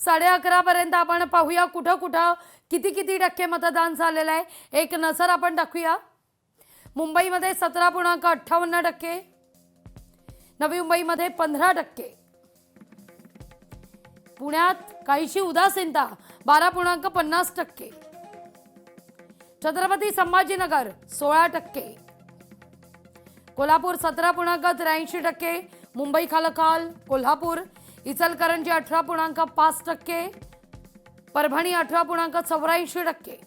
11:30 पर्यंत आपण पाहूया कुठं कुठं किती किती टक्के मतदान झालेलं आहे, एक नजर आपण टाकूया। मुंबईमध्ये 17.58%, नवी मुंबईमध्ये 15%, पुण्यात काहीशी उदासीनता 12.50%, छत्रपती संभाजीनगर 16%, कोल्हापूर 17.83%, मुंबई खालोखाल कोल्हापूर, इचलकरंजी 18.5%, परभणी 18.84%,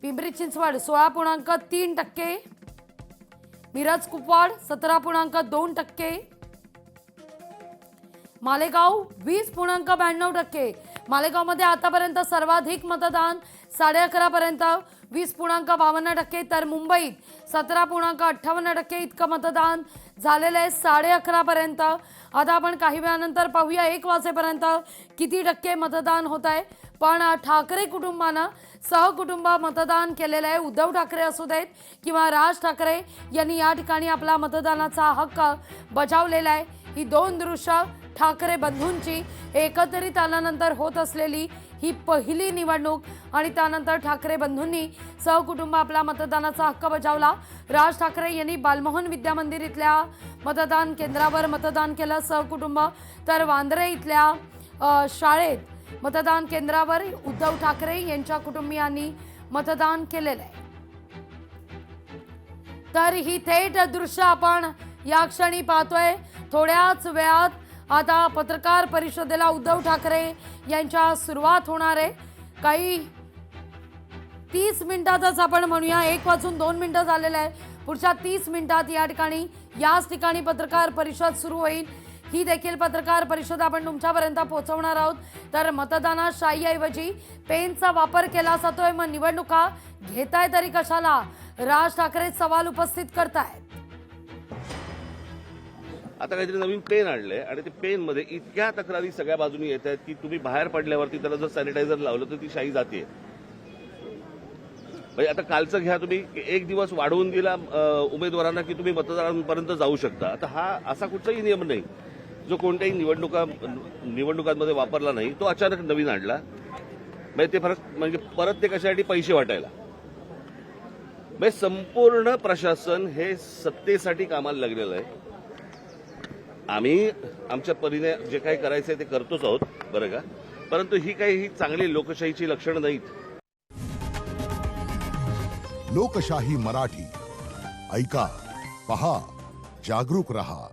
पिंपरी चिंचवड 16.3%, मिरज कुपवाड 17.2%, मालेगाव 20.92%। मालेगावमध्ये आतापर्यंत सर्वाधिक मतदान 11:30 पर्यंत 20.52%, तर मुंबईत 17.58% इतकं मतदान झालेलं आहे 11:30 पर्यंत। आता आपण काही वेळानंतर पाहूया 1 वाजेपर्यंत किती टक्के मतदान होत आहे। पण ठाकरे कुटुंबानं सहकुटुंब मतदान केलेलं आहे। उद्धव ठाकरे असू देत किंवा राज ठाकरे यांनी या ठिकाणी आपला मतदानाचा हक्क बजावलेला आहे। ही दोन दृश्य ठाकरे बंधूंची एकत्रित आल्यानंतर होत असलेली ही पहिली निवडणूक आणि त्यानंतर ठाकरे बंधूंनी सहकुटुंब आपला मतदानाचा हक्क बजावला। राज ठाकरे यांनी बालमोहन विद्या मंदिर इथल्या मतदान केंद्रावर मतदान केलं सहकुटुंब, तर वांद्रे इथल्या शाळेत मतदान केंद्रावर उद्धव ठाकरे यांच्या कुटुंबियांनी मतदान केलेलं आहे। तर ही थेट दृश्य आपण या क्षणी पाहतोय। थोड्याच वेळात आता पत्रकार परिषदेला उद्धव ठाकरे यांच्या सुरुवात होणार आहे। काही 30 मिनिटातच आपण म्हणूया 1:02 झालेलं आहे। पुढच्या 30 मिनिटात याच ठिकाणी पत्रकार परिषद सुरू होईल। ही देखील पत्रकार परिषद आपण तुमच्यापर्यंत पोहोचवणार आहोत। तर मतदानाशाहीऐवजी पेनचा वापर केला जातोय, मग निवडणुका घेताय तरी कशाला, राज ठाकरे सवाल उपस्थित करतायत। आता काहीतरी नवीन पेन आणलंय आणि ते पेन मध्ये इतक्या तक्रारी सगळ्या बाजूनी येत आहेत की तुम्ही बाहेर पडल्यावरती त्याला जर सॅनिटायझर लावलं तर ती शाई जाते। म्हणजे आता कालचं घ्या, तुम्ही 1 दिवस वाढवून दिला उमेदवारांना की तुम्ही मतदारांपर्यंत जाऊ शकता। आता हा असा कुठलाही नियम नाही जो कोणत्याही निवडणुकांमध्ये वापरला नाही, तो अचानक नवीन आणला। म्हणजे ते फरक म्हणजे परत ते कशासाठी पैसे वाटायला। म्हणजे संपूर्ण प्रशासन हे सत्तेसाठी कामाला लागलेलं आहे। आम्ही आमच्या परीने जे काही करायचंय ते करतोच आहोत बरं का, परंतु ही काही चांगली लोकशाहीची लक्षणं नाहीत। लोकशाही मराठी ऐका, पहा, जागरूक रहा।